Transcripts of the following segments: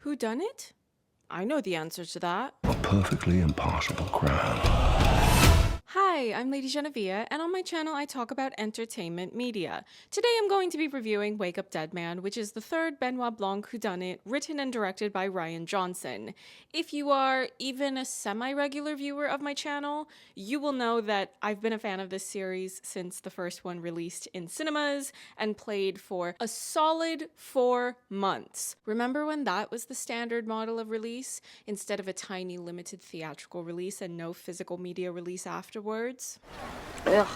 Whodunit? I know the answer to that. A perfectly impartial crowd. Hi, I'm Lady Genevieve, and on my channel I talk about entertainment media. Today I'm going to be reviewing Wake Up Dead Man, which is the third Benoit Blanc whodunit written and directed by Rian Johnson. If you are even a semi-regular viewer of my channel, you will know that I've been a fan of this series since the first one released in cinemas and played for a solid 4 months. Remember when that was the standard model of release, instead of a tiny limited theatrical release and no physical media release afterwards? Ugh.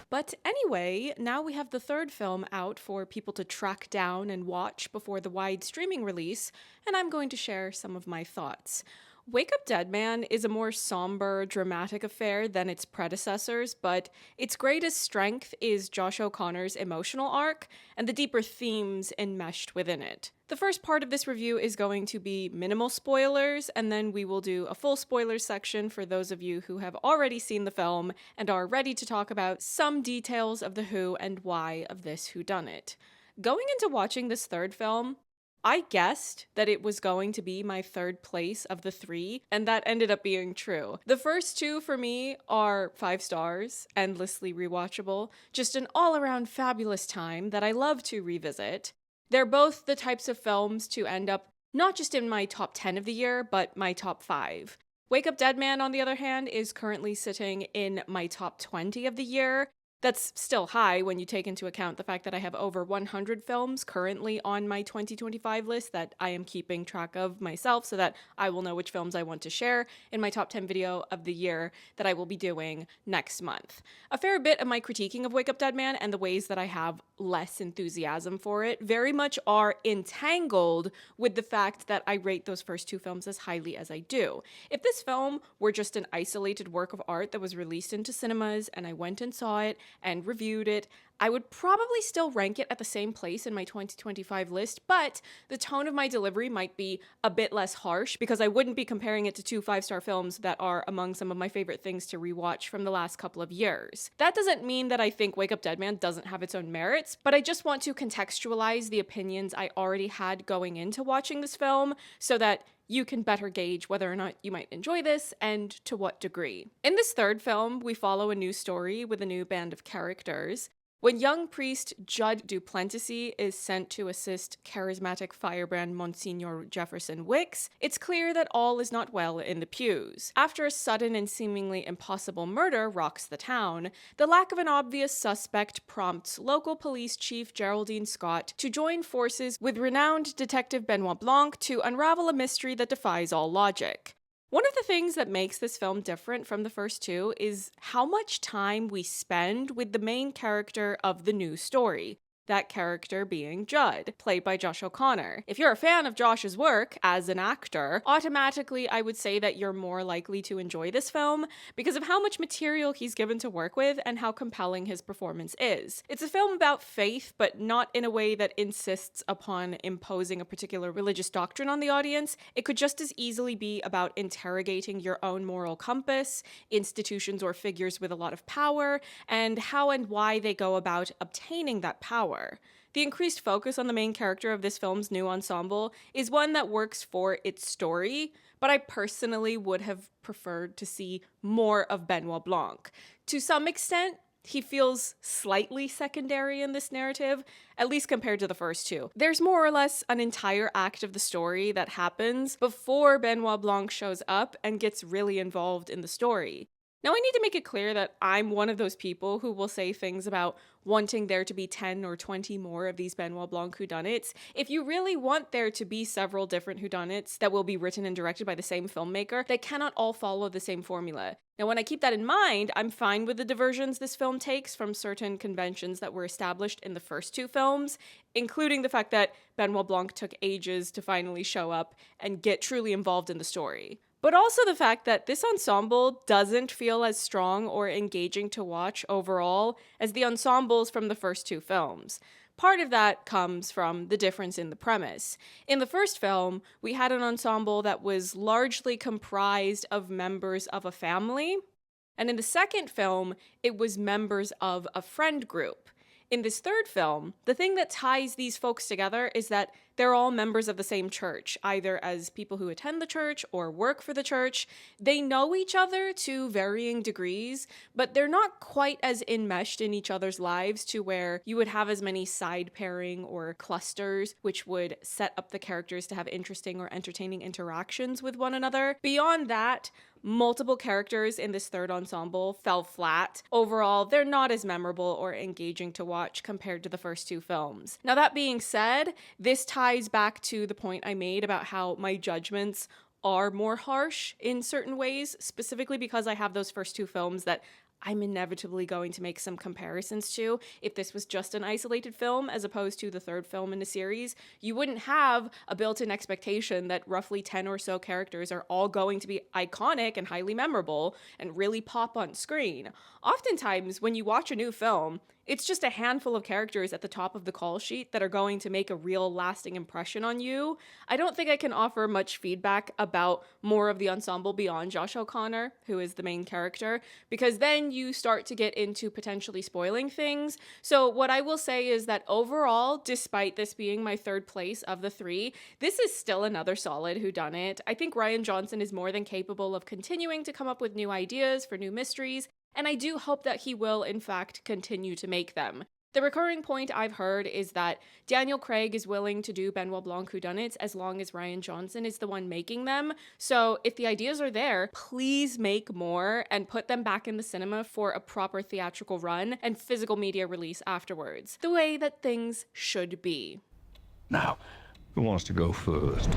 But anyway, now we have the third film out for people to track down and watch before the wide streaming release, and I'm going to share some of my thoughts. Wake Up Dead Man is a more somber, dramatic affair than its predecessors, but its greatest strength is Josh O'Connor's emotional arc and the deeper themes enmeshed within it. The first part of this review is going to be minimal spoilers, and then we will do a full spoilers section for those of you who have already seen the film and are ready to talk about some details of the who and why of this whodunit. Going into watching this third film, I guessed that it was going to be my third place of the 3, and that ended up being true. The first 2 for me are 5 stars, endlessly rewatchable, just an all-around fabulous time that I love to revisit. They're both the types of films to end up not just in my top 10 of the year, but my top 5. Wake Up Dead Man, on the other hand, is currently sitting in my top 20 of the year. That's still high when you take into account the fact that I have over 100 films currently on my 2025 list that I am keeping track of myself so that I will know which films I want to share in my top 10 video of the year that I will be doing next month. A fair bit of my critiquing of Wake Up Dead Man and the ways that I have less enthusiasm for it very much are entangled with the fact that I rate those first 2 films as highly as I do. If this film were just an isolated work of art that was released into cinemas and I went and saw it and reviewed it, I would probably still rank it at the same place in my 2025 list, but the tone of my delivery might be a bit less harsh because I wouldn't be comparing it to 2 5-star films that are among some of my favorite things to rewatch from the last couple of years. That doesn't mean that I think Wake Up Dead Man doesn't have its own merits, but I just want to contextualize the opinions I already had going into watching this film so that you can better gauge whether or not you might enjoy this and to what degree. In this third film, we follow a new story with a new band of characters. When young priest Judd Duplessis is sent to assist charismatic firebrand Monsignor Jefferson Wicks, it's clear that all is not well in the pews. After a sudden and seemingly impossible murder rocks the town, the lack of an obvious suspect prompts local police chief Geraldine Scott to join forces with renowned detective Benoit Blanc to unravel a mystery that defies all logic. One of the things that makes this film different from the first 2 is how much time we spend with the main character of the new story. That character being Judd, played by Josh O'Connor. If you're a fan of Josh's work as an actor, automatically I would say that you're more likely to enjoy this film because of how much material he's given to work with and how compelling his performance is. It's a film about faith, but not in a way that insists upon imposing a particular religious doctrine on the audience. It could just as easily be about interrogating your own moral compass, institutions or figures with a lot of power, and how and why they go about obtaining that power. The increased focus on the main character of this film's new ensemble is one that works for its story, but I personally would have preferred to see more of Benoit Blanc. To some extent, he feels slightly secondary in this narrative, at least compared to the first 2. There's more or less an entire act of the story that happens before Benoit Blanc shows up and gets really involved in the story. Now, I need to make it clear that I'm one of those people who will say things about wanting there to be 10 or 20 more of these Benoit Blanc whodunits. If you really want there to be several different whodunits that will be written and directed by the same filmmaker, they cannot all follow the same formula. Now, when I keep that in mind, I'm fine with the diversions this film takes from certain conventions that were established in the first 2 films, including the fact that Benoit Blanc took ages to finally show up and get truly involved in the story. But also the fact that this ensemble doesn't feel as strong or engaging to watch overall as the ensembles from the first 2 films. Part of that comes from the difference in the premise. In the first film, we had an ensemble that was largely comprised of members of a family, and in the second film, it was members of a friend group. In this third film, the thing that ties these folks together is that they're all members of the same church, either as people who attend the church or work for the church. They know each other to varying degrees, but they're not quite as enmeshed in each other's lives to where you would have as many side pairing or clusters, which would set up the characters to have interesting or entertaining interactions with one another. Beyond that, multiple characters in this third ensemble fell flat. Overall, they're not as memorable or engaging to watch compared to the first two films. Now, that being said, this ties back to the point I made about how my judgments are more harsh in certain ways, specifically because I have those first two films that I'm inevitably going to make some comparisons to. If this was just an isolated film as opposed to the third film in the series, you wouldn't have a built-in expectation that roughly 10 or so characters are all going to be iconic and highly memorable and really pop on screen. Oftentimes, when you watch a new film, it's just a handful of characters at the top of the call sheet that are going to make a real lasting impression on you. I don't think I can offer much feedback about more of the ensemble beyond Josh O'Connor, who is the main character, because then you start to get into potentially spoiling things. So what I will say is that overall, despite this being my third place of the three, this is still another solid whodunit. I think Rian Johnson is more than capable of continuing to come up with new ideas for new mysteries, and I do hope that he will, in fact, continue to make them. The recurring point I've heard is that Daniel Craig is willing to do Benoit Blanc whodunits as long as Rian Johnson is the one making them. So if the ideas are there, please make more and put them back in the cinema for a proper theatrical run and physical media release afterwards, the way that things should be. Now, who wants to go first?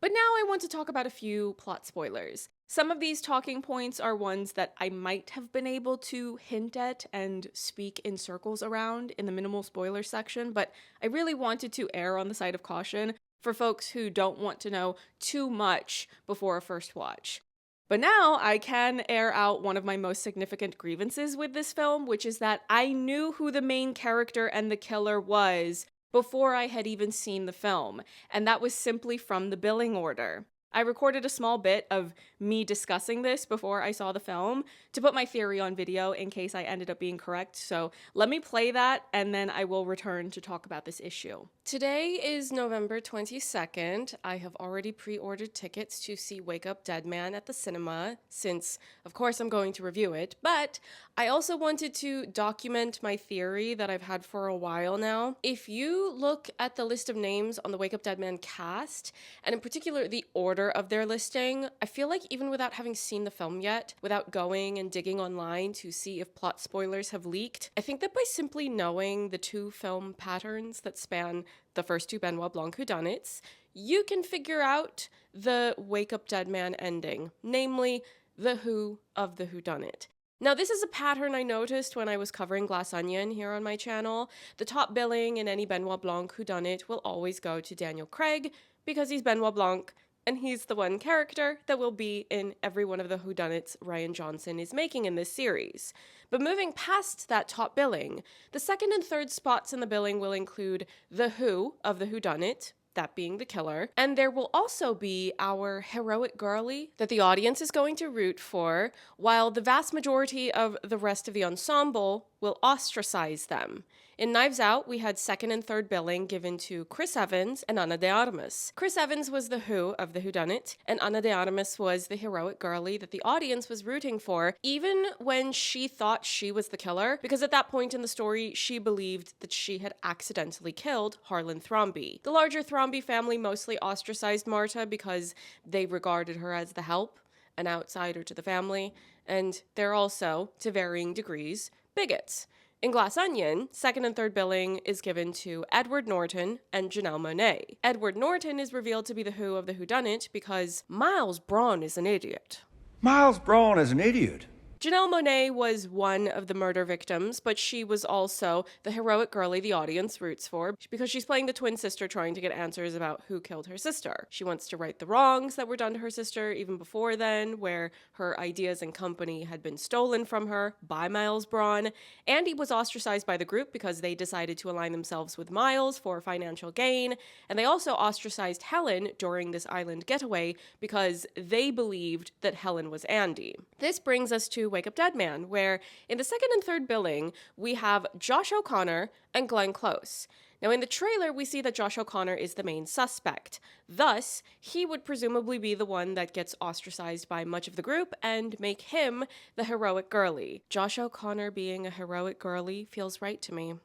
But now I want to talk about a few plot spoilers. Some of these talking points are ones that I might have been able to hint at and speak in circles around in the minimal spoiler section, but I really wanted to err on the side of caution for folks who don't want to know too much before a first watch. But now I can air out one of my most significant grievances with this film, which is that I knew who the main character and the killer was before I had even seen the film, and that was simply from the billing order. I recorded a small bit of me discussing this before I saw the film to put my theory on video in case I ended up being correct, so let me play that and then I will return to talk about this issue. Today is November 22nd. I have already pre-ordered tickets to see Wake Up Dead Man at the cinema since, of course, I'm going to review it, but I also wanted to document my theory that I've had for a while now. If you look at the list of names on the Wake Up Dead Man cast, and in particular the order of their listing, I feel like even without having seen the film yet, without going and digging online to see if plot spoilers have leaked, I think that by simply knowing the two film patterns that span the first two Benoit Blanc whodunits, you can figure out the Wake Up Dead Man ending, namely the who of the whodunit. Now, this is a pattern I noticed when I was covering Glass Onion here on my channel. The top billing in any Benoit Blanc whodunit will always go to Daniel Craig because he's Benoit Blanc, and he's the one character that will be in every one of the whodunits Rian Johnson is making in this series. But moving past that top billing, the second and third spots in the billing will include the who of the whodunit, that being the killer, and there will also be our heroic girlie that the audience is going to root for, while the vast majority of the rest of the ensemble will ostracize them. In Knives Out, we had second and third billing given to Chris Evans and Ana de Armas. Chris Evans was the who of the whodunit, and Ana de Armas was the heroic girlie that the audience was rooting for, even when she thought she was the killer, because at that point in the story, she believed that she had accidentally killed Harlan Thrombey. The larger Thrombey family mostly ostracized Marta because they regarded her as the help, an outsider to the family, and they're also, to varying degrees, bigots. In Glass Onion, second and third billing is given to Edward Norton and Janelle Monáe. Edward Norton is revealed to be the who of the whodunit because Miles Braun is an idiot. Miles Braun is an idiot. Janelle Monáe was one of the murder victims, but she was also the heroic girlie the audience roots for because she's playing the twin sister trying to get answers about who killed her sister. She wants to right the wrongs that were done to her sister even before then, where her ideas and company had been stolen from her by Miles Braun. Andy was ostracized by the group because they decided to align themselves with Miles for financial gain, and they also ostracized Helen during this island getaway because they believed that Helen was Andy. This brings us to Wake Up Dead Man, where in the second and third billing, we have Josh O'Connor and Glenn Close. Now, in the trailer, we see that Josh O'Connor is the main suspect. Thus, he would presumably be the one that gets ostracized by much of the group and make him the heroic girlie. Josh O'Connor being a heroic girlie feels right to me.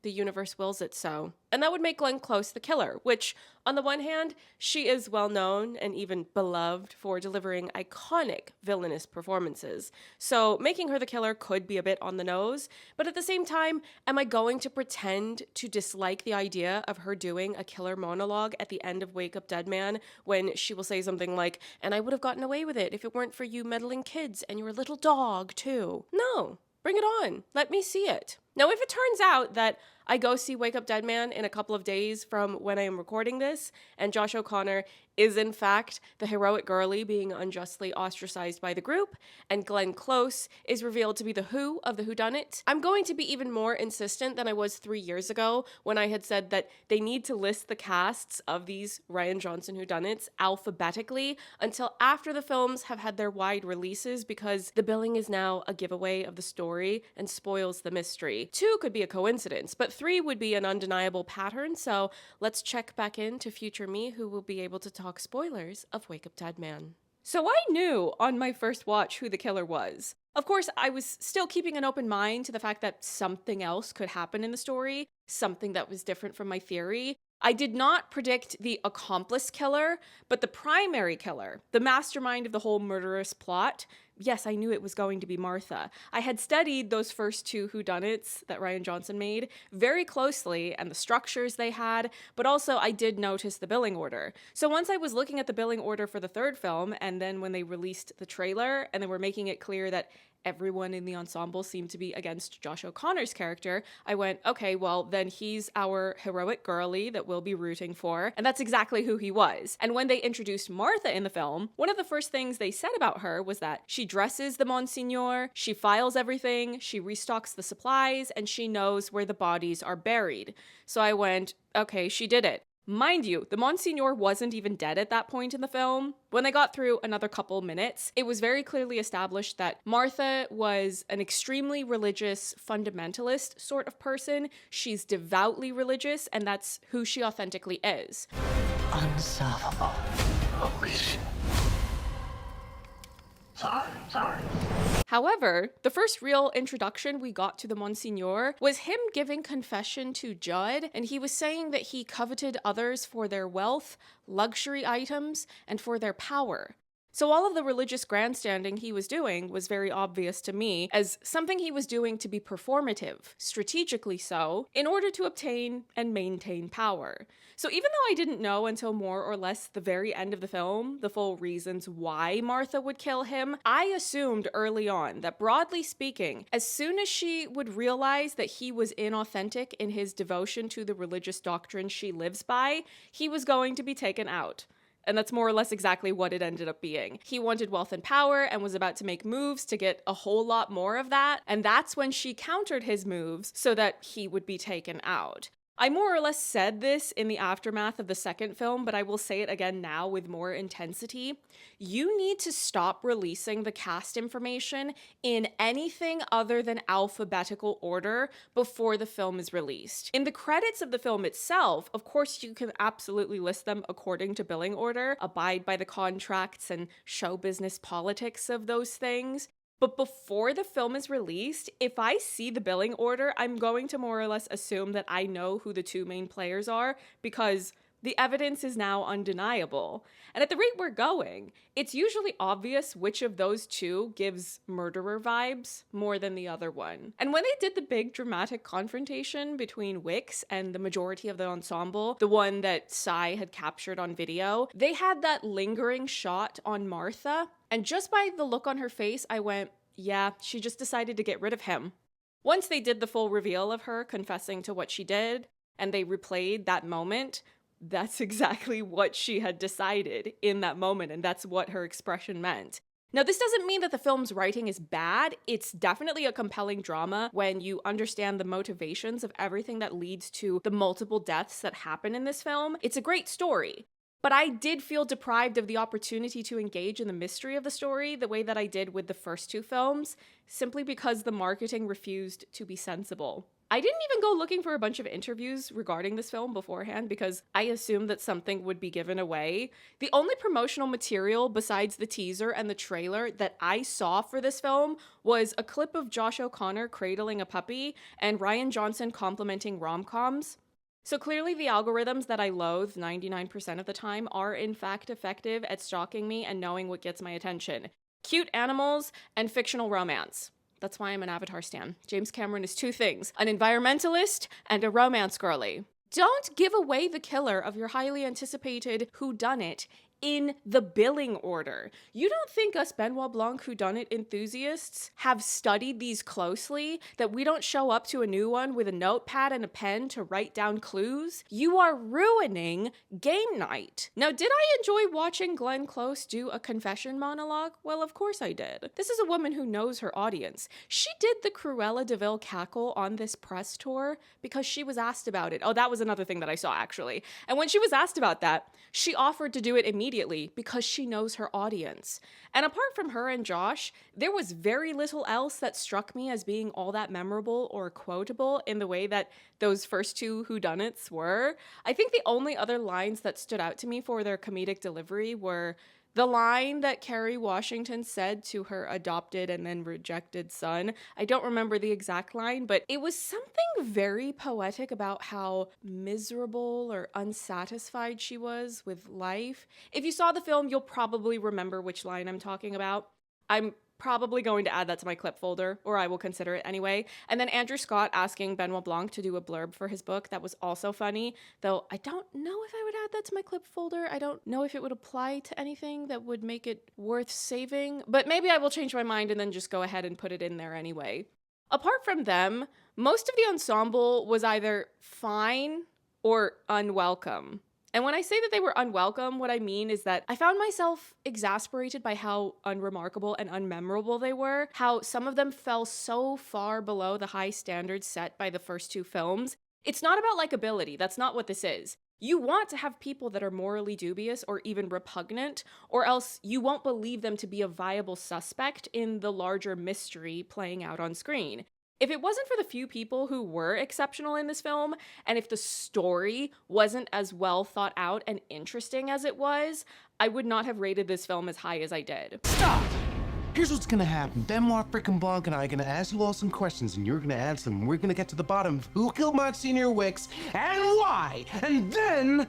The universe wills it so. And that would make Glenn Close the killer, which, on the one hand, she is well known and even beloved for delivering iconic villainous performances. So making her the killer could be a bit on the nose, but at the same time, am I going to pretend to dislike the idea of her doing a killer monologue at the end of Wake Up Dead Man when she will say something like, "And I would have gotten away with it if it weren't for you meddling kids and your little dog, too." No. Bring it on. Let me see it. Now, if it turns out that I go see Wake Up Dead Man in a couple of days from when I am recording this, and Josh O'Connor is in fact the heroic girlie being unjustly ostracized by the group, and Glenn Close is revealed to be the who of the whodunit, I'm going to be even more insistent than I was 3 years ago when I had said that they need to list the casts of these Rian Johnson whodunits alphabetically until after the films have had their wide releases, because the billing is now a giveaway of the story and spoils the mystery. 2 could be a coincidence, but 3 would be an undeniable pattern, so let's check back in to future me, who will be able to talk spoilers of Wake Up Dead Man. So I knew on my first watch who the killer was. Of course, I was still keeping an open mind to the fact that something else could happen in the story, something that was different from my theory. I did not predict the accomplice killer, but the primary killer, the mastermind of the whole murderous plot. Yes, I knew it was going to be Martha. I had studied those first 2 whodunits that Rian Johnson made very closely and the structures they had, but also I did notice the billing order. So once I was looking at the billing order for the third film, and then when they released the trailer and they were making it clear that everyone in the ensemble seemed to be against Josh O'Connor's character, I went, okay, well, then he's our heroic girlie that we'll be rooting for. And that's exactly who he was. And when they introduced Martha in the film, one of the first things they said about her was that she dresses the Monsignor, she files everything, she restocks the supplies, and she knows where the bodies are buried. So I went, okay, she did it. Mind you, the Monsignor wasn't even dead at that point in the film. When they got through another couple minutes, it was very clearly established that Martha was an extremely religious fundamentalist sort of person. She's devoutly religious, and that's who she authentically is. Unsolvable. Holy shit. Sorry. However, the first real introduction we got to the Monsignor was him giving confession to Judd, and he was saying that he coveted others for their wealth, luxury items, and for their power. So all of the religious grandstanding he was doing was very obvious to me as something he was doing to be performative, strategically so, in order to obtain and maintain power. So even though I didn't know until more or less the very end of the film the full reasons why Martha would kill him, I assumed early on that, broadly speaking, as soon as she would realize that he was inauthentic in his devotion to the religious doctrine she lives by, he was going to be taken out. And that's more or less exactly what it ended up being. He wanted wealth and power and was about to make moves to get a whole lot more of that, and that's when she countered his moves so that he would be taken out. I more or less said this in the aftermath of the second film, but I will say it again now with more intensity. You need to stop releasing the cast information in anything other than alphabetical order before the film is released. In the credits of the film itself, of course, you can absolutely list them according to billing order, abide by the contracts and show business politics of those things. But before the film is released, if I see the billing order, I'm going to more or less assume that I know who the 2 main players are because the evidence is now undeniable. And at the rate we're going, it's usually obvious which of those 2 gives murderer vibes more than the other one. And when they did the big dramatic confrontation between Wicks and the majority of the ensemble, the one that Cy had captured on video, they had that lingering shot on Martha. And just by the look on her face, I went, yeah, she just decided to get rid of him. Once they did the full reveal of her confessing to what she did, and they replayed that moment, that's exactly what she had decided in that moment, and that's what her expression meant. Now, this doesn't mean that the film's writing is bad. It's definitely a compelling drama when you understand the motivations of everything that leads to the multiple deaths that happen in this film. It's a great story. but I did feel deprived of the opportunity to engage in the mystery of the story the way that I did with the first two films, simply because the marketing refused to be sensible. I didn't even go looking for a bunch of interviews regarding this film beforehand because I assumed that something would be given away. The only promotional material besides the teaser and the trailer that I saw for this film was a clip of Josh O'Connor cradling a puppy and Rian Johnson complimenting rom-coms. So clearly the algorithms that I loathe 99% of the time are in fact effective at stalking me and knowing what gets my attention. Cute animals and fictional romance. That's why I'm an Avatar stan. James Cameron is two things, an environmentalist and a romance girly. Don't give away the killer of your highly anticipated whodunit in the billing order. You don't think us Benoit Blanc whodunit enthusiasts have studied these closely, that we don't show up to a new one with a notepad and a pen to write down clues? You are ruining game night. Now, did I enjoy watching Glenn Close do a confession monologue? Well, of course I did. This is a woman who knows her audience. She did the Cruella de Vil cackle on this press tour because she was asked about it. Oh, that was another thing that I saw, actually. And when she was asked about that, she offered to do it immediately because she knows her audience. And apart from her and Josh, there was very little else that struck me as being all that memorable or quotable in the way that those first two whodunits were. I think the only other lines that stood out to me for their comedic delivery were the line that Kerry Washington said to her adopted and then rejected son. I don't remember the exact line, but it was something very poetic about how miserable or unsatisfied she was with life. If you saw the film, you'll probably remember which line I'm talking about. I'm probably going to add that to my clip folder, or I will consider it anyway. And then Andrew Scott asking Benoit Blanc to do a blurb for his book. That was also funny, though I don't know if I would add that to my clip folder. I don't know if it would apply to anything that would make it worth saving, but maybe I will change my mind and then just go ahead and put it in there anyway. Apart from them, most of the ensemble was either fine or unwelcome. And when I say that they were unwelcome, what I mean is that I found myself exasperated by how unremarkable and unmemorable they were, how some of them fell so far below the high standards set by the first two films. It's not about likability, that's not what this is. You want to have people that are morally dubious or even repugnant, or else you won't believe them to be a viable suspect in the larger mystery playing out on screen. If it wasn't for the few people who were exceptional in this film, and if the story wasn't as well thought out and interesting as it was, I would not have rated this film as high as I did. Stop! Here's what's gonna happen. Benoit frickin' Blanc and I are gonna ask you all some questions, and you're gonna answer them. We're gonna get to the bottom of who killed Monsignor Wicks and why, and then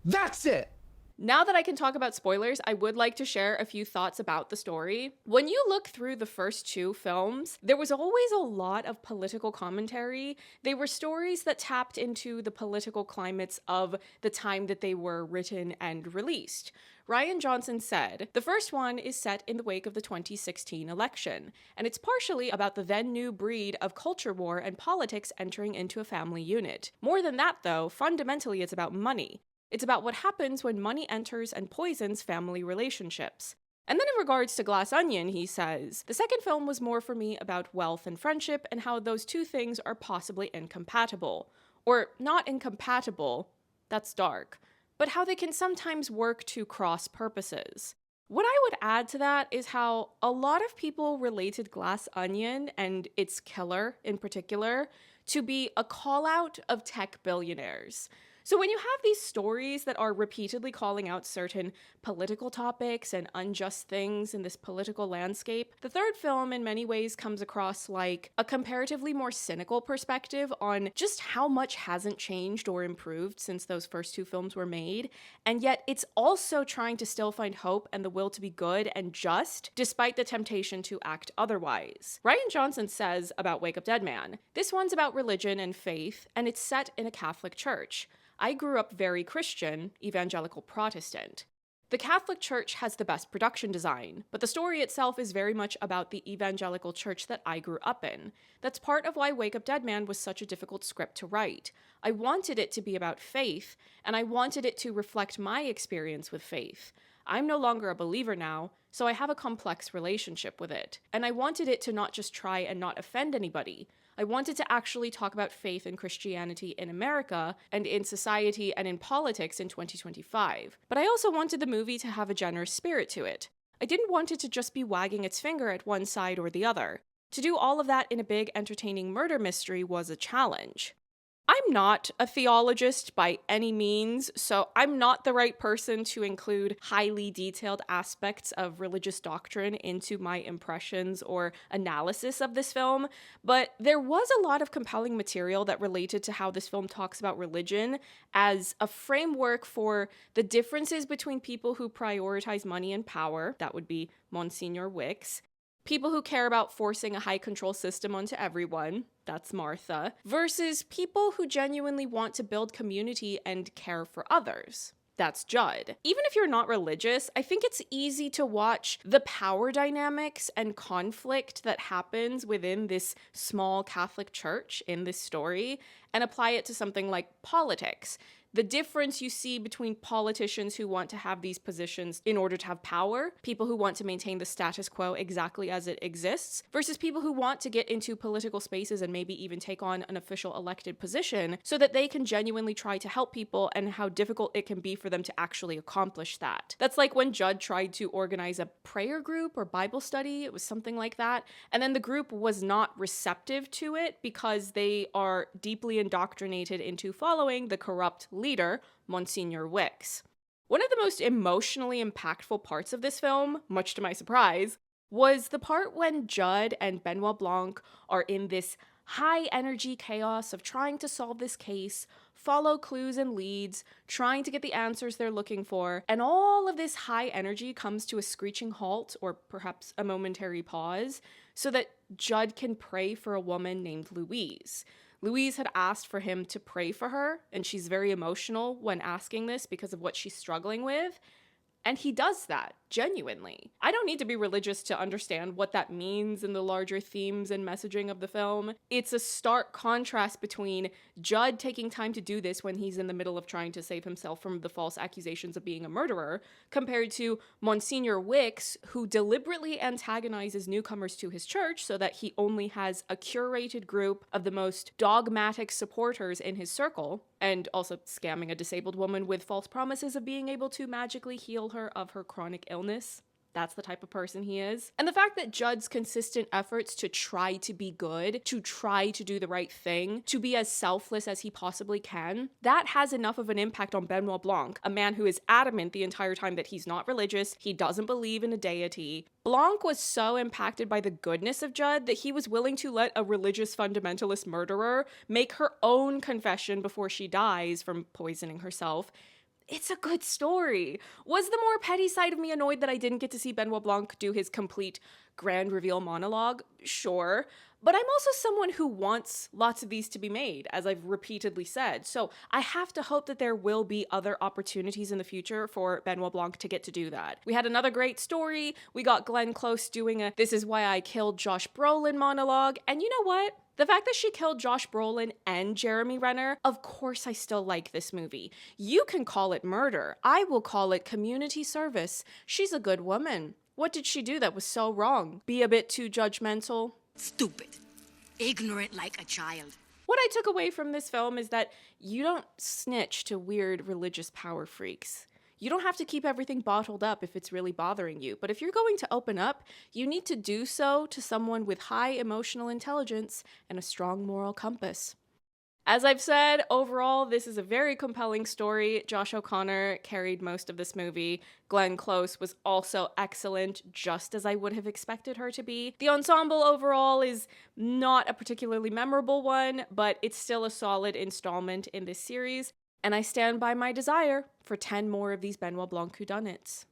that's it. Now that I can talk about spoilers, I would like to share a few thoughts about the story. When you look through the first two films, there was always a lot of political commentary. They were stories that tapped into the political climates of the time that they were written and released. Rian Johnson said, "The first one is set in the wake of the 2016 election, and it's partially about the then new breed of culture war and politics entering into a family unit. More than that, though, fundamentally it's about money. It's about what happens when money enters and poisons family relationships." And then in regards to Glass Onion, he says, "The second film was more for me about wealth and friendship and how those two things are possibly incompatible. Or not incompatible, that's dark, but how they can sometimes work to cross purposes." What I would add to that is how a lot of people related Glass Onion, and its killer in particular, to be a call-out of tech billionaires. So when you have these stories that are repeatedly calling out certain political topics and unjust things in this political landscape, the third film in many ways comes across like a comparatively more cynical perspective on just how much hasn't changed or improved since those first two films were made, and yet it's also trying to still find hope and the will to be good and just, despite the temptation to act otherwise. Rian Johnson says about Wake Up Dead Man, "This one's about religion and faith, and it's set in a Catholic church. I grew up very Christian, evangelical Protestant. The Catholic Church has the best production design, but the story itself is very much about the evangelical church that I grew up in. That's part of why Wake Up Dead Man was such a difficult script to write. I wanted it to be about faith, and I wanted it to reflect my experience with faith. I'm no longer a believer now, so I have a complex relationship with it. And I wanted it to not just try and not offend anybody. I wanted to actually talk about faith and Christianity in America and in society and in politics in 2025. But I also wanted the movie to have a generous spirit to it. I didn't want it to just be wagging its finger at one side or the other. To do all of that in a big, entertaining murder mystery was a challenge. I'm not a theologist by any means, so I'm not the right person to include highly detailed aspects of religious doctrine into my impressions or analysis of this film, but there was a lot of compelling material that related to how this film talks about religion as a framework for the differences between people who prioritize money and power, that would be Monsignor Wicks, people who care about forcing a high control system onto everyone, that's Martha, versus people who genuinely want to build community and care for others. That's Judd. Even if you're not religious, I think it's easy to watch the power dynamics and conflict that happens within this small Catholic church in this story and apply it to something like politics. The difference you see between politicians who want to have these positions in order to have power, people who want to maintain the status quo exactly as it exists, versus people who want to get into political spaces and maybe even take on an official elected position so that they can genuinely try to help people and how difficult it can be for them to actually accomplish that. That's like when Judd tried to organize a prayer group or Bible study, it was something like that, and then the group was not receptive to it because they are deeply indoctrinated into following the corrupt leader, Monsignor Wicks. One of the most emotionally impactful parts of this film, much to my surprise, was the part when Judd and Benoit Blanc are in this high energy chaos of trying to solve this case, follow clues and leads, trying to get the answers they're looking for, and all of this high energy comes to a screeching halt, or perhaps a momentary pause, so that Judd can pray for a woman named Louise. Louise had asked for him to pray for her, and she's very emotional when asking this because of what she's struggling with. And he does that, genuinely. I don't need to be religious to understand what that means in the larger themes and messaging of the film. It's a stark contrast between Judd taking time to do this when he's in the middle of trying to save himself from the false accusations of being a murderer, compared to Monsignor Wicks, who deliberately antagonizes newcomers to his church so that he only has a curated group of the most dogmatic supporters in his circle, and also scamming a disabled woman with false promises of being able to magically heal her of her chronic illness. That's the type of person he is. And the fact that Judd's consistent efforts to try to be good, to try to do the right thing, to be as selfless as he possibly can, that has enough of an impact on Benoit Blanc, a man who is adamant the entire time that he's not religious, he doesn't believe in a deity. Blanc was so impacted by the goodness of Judd that he was willing to let a religious fundamentalist murderer make her own confession before she dies from poisoning herself. It's a good story. Was the more petty side of me annoyed that I didn't get to see Benoit Blanc do his complete grand reveal monologue? Sure. But I'm also someone who wants lots of these to be made, as I've repeatedly said. So I have to hope that there will be other opportunities in the future for Benoit Blanc to get to do that. We had another great story. We got Glenn Close doing a "This is why I killed Josh Brolin" monologue. And you know what? The fact that she killed Josh Brolin and Jeremy Renner, of course I still like this movie. You can call it murder. I will call it community service. She's a good woman. What did she do that was so wrong? Be a bit too judgmental? Stupid. Ignorant like a child. What I took away from this film is that you don't snitch to weird religious power freaks. You don't have to keep everything bottled up if it's really bothering you, but if you're going to open up, you need to do so to someone with high emotional intelligence and a strong moral compass. As I've said, overall, this is a very compelling story. Josh O'Connor carried most of this movie. Glenn Close was also excellent, just as I would have expected her to be. The ensemble overall is not a particularly memorable one, but it's still a solid installment in this series. And I stand by my desire for 10 more of these Benoit Blanc whodunits.